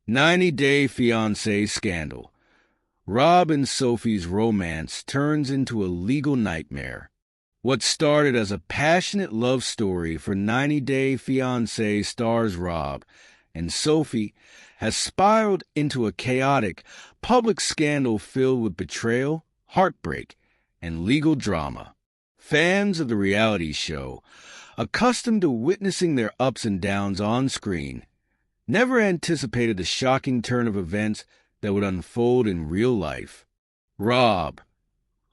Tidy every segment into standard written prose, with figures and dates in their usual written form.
90-day fiance scandal. Rob and Sophie's romance turns into a legal nightmare. What started as a passionate love story for 90-day fiance stars Rob and Sophie has spiraled into a chaotic, public scandal filled with betrayal, heartbreak, and legal drama. Fans of the reality show, accustomed to witnessing their ups and downs on screen, never anticipated the shocking turn of events that would unfold in real life. Rob,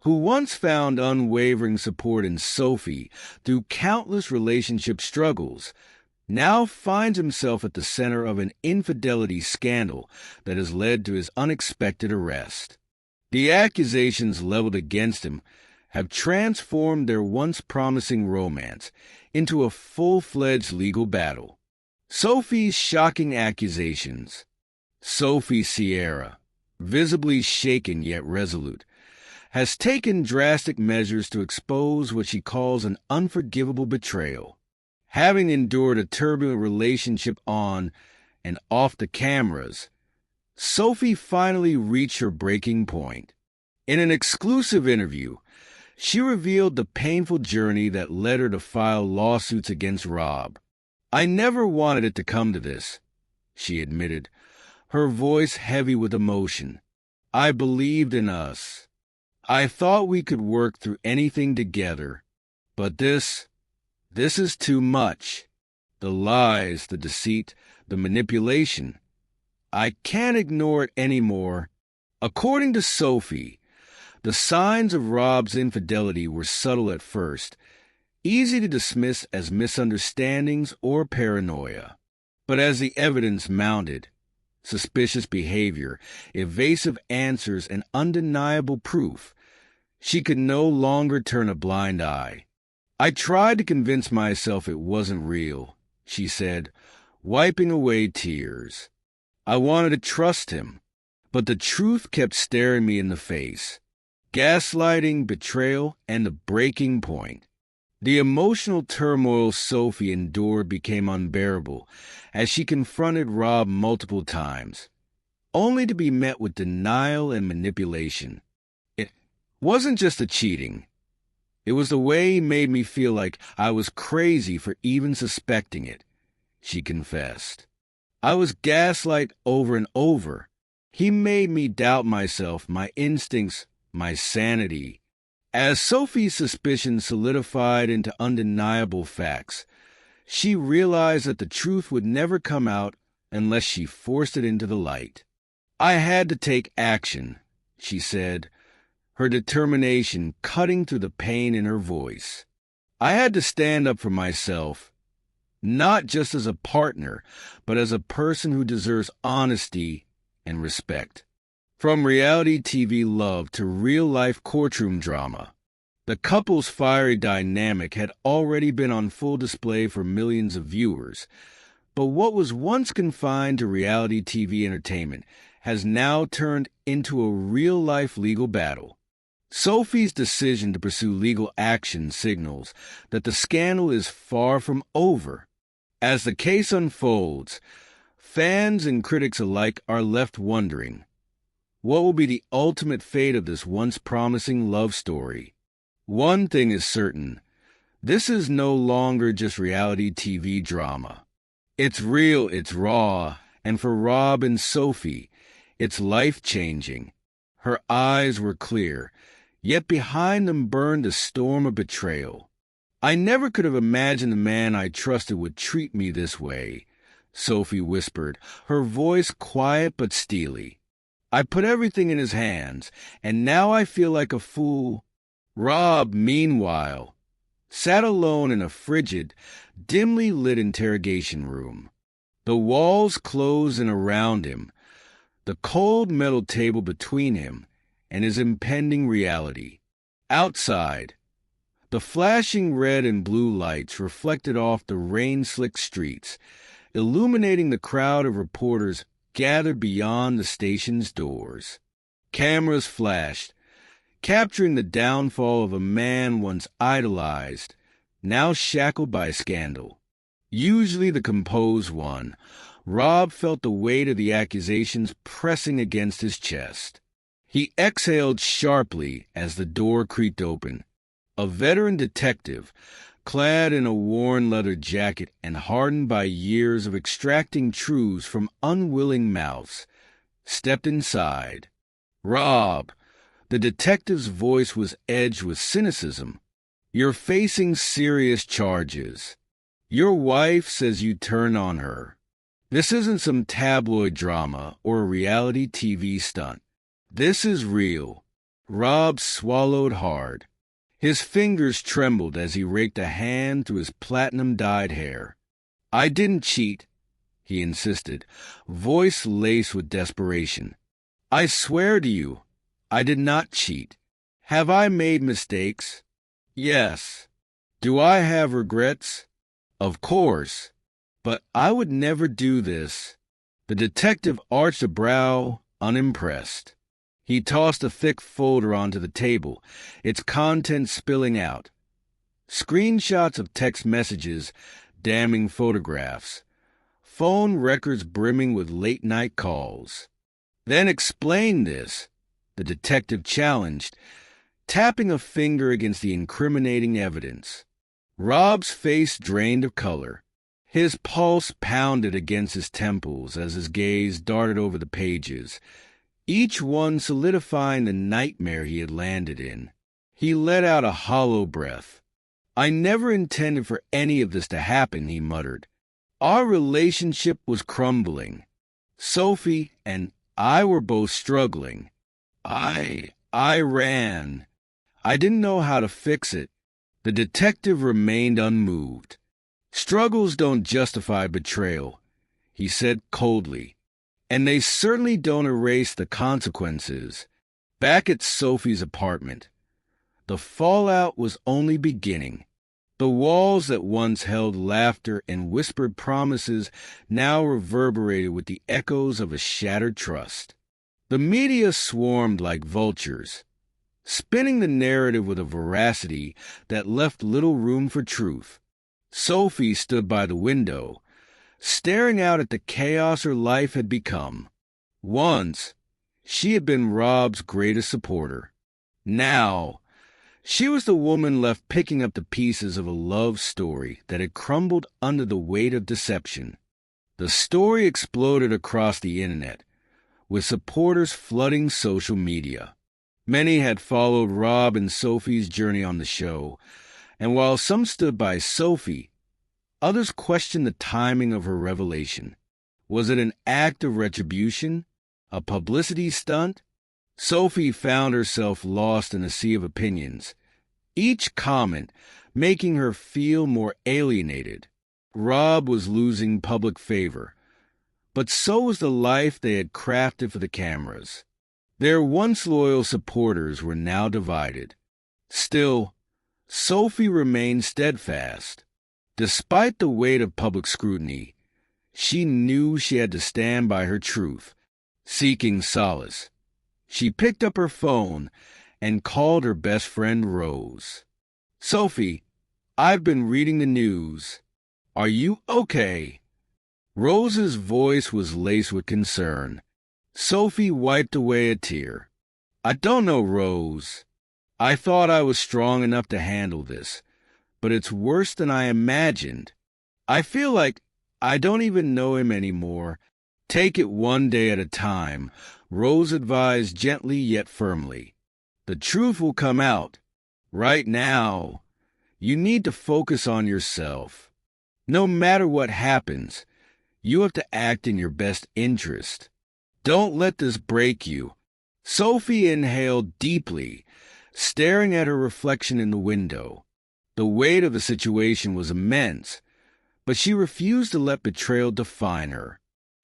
who once found unwavering support in Sophie through countless relationship struggles, now finds himself at the center of an infidelity scandal that has led to his unexpected arrest. The accusations leveled against him have transformed their once promising romance into a full-fledged legal battle. Sophie's shocking accusations. Sophie Sierra, visibly shaken yet resolute, has taken drastic measures to expose what she calls an unforgivable betrayal. Having endured a turbulent relationship on and off the cameras, Sophie finally reached her breaking point. In an exclusive interview, she revealed the painful journey that led her to file lawsuits against Rob. "I never wanted it to come to this," she admitted, her voice heavy with emotion. "I believed in us. I thought we could work through anything together. But this is too much. The lies, the deceit, the manipulation. I can't ignore it anymore." According to Sophie, the signs of Rob's infidelity were subtle at first, easy to dismiss as misunderstandings or paranoia. But as the evidence mounted, suspicious behavior, evasive answers, and undeniable proof, she could no longer turn a blind eye. "I tried to convince myself it wasn't real," she said, wiping away tears. "I wanted to trust him, but the truth kept staring me in the face. Gaslighting, betrayal, and the breaking point." The emotional turmoil Sophie endured became unbearable as she confronted Rob multiple times, only to be met with denial and manipulation. "It wasn't just the cheating. It was the way he made me feel like I was crazy for even suspecting it," she confessed. "I was gaslight over and over. He made me doubt myself, my instincts, my sanity." As Sophie's suspicions solidified into undeniable facts, she realized that the truth would never come out unless she forced it into the light. "I had to take action," she said, her determination cutting through the pain in her voice. "I had to stand up for myself, not just as a partner, but as a person who deserves honesty and respect." From reality TV love to real-life courtroom drama, the couple's fiery dynamic had already been on full display for millions of viewers. But what was once confined to reality TV entertainment has now turned into a real-life legal battle. Sophie's decision to pursue legal action signals that the scandal is far from over. As the case unfolds, fans and critics alike are left wondering, what will be the ultimate fate of this once promising love story? One thing is certain, this is no longer just reality TV drama. It's real, it's raw, and for Rob and Sophie, it's life-changing. Her eyes were clear, yet behind them burned a storm of betrayal. "I never could have imagined the man I trusted would treat me this way," Sophie whispered, her voice quiet but steely. "I put everything in his hands, and now I feel like a fool." Rob, meanwhile, sat alone in a frigid, dimly lit interrogation room. The walls closed in around him, the cold metal table between him and his impending reality. Outside, the flashing red and blue lights reflected off the rain-slicked streets, illuminating the crowd of reporters gathered beyond the station's doors. Cameras flashed, capturing the downfall of a man once idolized, now shackled by scandal. Usually the composed one, Rob felt the weight of the accusations pressing against his chest. He exhaled sharply as the door creaked open. A veteran detective, clad in a worn leather jacket and hardened by years of extracting truths from unwilling mouths, stepped inside. "Rob," the detective's voice was edged with cynicism, "you're facing serious charges. Your wife says you turned on her. This isn't some tabloid drama or a reality TV stunt. This is real." Rob swallowed hard. His fingers trembled as he raked a hand through his platinum-dyed hair. "I didn't cheat," he insisted, voice laced with desperation. "I swear to you, I did not cheat. Have I made mistakes? Yes. Do I have regrets? Of course. But I would never do this." The detective arched a brow, unimpressed. He tossed a thick folder onto the table, its contents spilling out. Screenshots of text messages, damning photographs, phone records brimming with late-night calls. "Then explain this," the detective challenged, tapping a finger against the incriminating evidence. Rob's face drained of color. His pulse pounded against his temples as his gaze darted over the pages, each one solidifying the nightmare he had landed in. He let out a hollow breath. "I never intended for any of this to happen," he muttered. "Our relationship was crumbling. Sophie and I were both struggling. I ran. I didn't know how to fix it." The detective remained unmoved. "Struggles don't justify betrayal," he said coldly. "And they certainly don't erase the consequences." Back at Sophie's apartment, the fallout was only beginning. The walls that once held laughter and whispered promises now reverberated with the echoes of a shattered trust. The media swarmed like vultures, spinning the narrative with a veracity that left little room for truth. Sophie stood by the window, staring out at the chaos her life had become. Once, she had been Rob's greatest supporter. Now, she was the woman left picking up the pieces of a love story that had crumbled under the weight of deception. The story exploded across the internet, with supporters flooding social media. Many had followed Rob and Sophie's journey on the show, and while some stood by Sophie, others questioned the timing of her revelation. Was it an act of retribution? A publicity stunt? Sophie found herself lost in a sea of opinions, each comment making her feel more alienated. Rob was losing public favor, but so was the life they had crafted for the cameras. Their once loyal supporters were now divided. Still, Sophie remained steadfast. Despite the weight of public scrutiny, she knew she had to stand by her truth. Seeking solace, she picked up her phone and called her best friend Rose. "Sophie, I've been reading the news. Are you okay?" Rose's voice was laced with concern. Sophie wiped away a tear. "I don't know, Rose. I thought I was strong enough to handle this, but it's worse than I imagined. I feel like I don't even know him anymore." "Take it one day at a time," Rose advised gently yet firmly. "The truth will come out. Right now, you need to focus on yourself. No matter what happens, you have to act in your best interest. Don't let this break you." Sophie inhaled deeply, staring at her reflection in the window. The weight of the situation was immense, but she refused to let betrayal define her.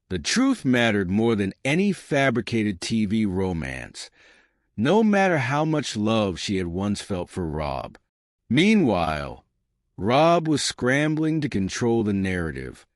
The truth mattered more than any fabricated TV romance, no matter how much love she had once felt for Rob. Meanwhile, Rob was scrambling to control the narrative.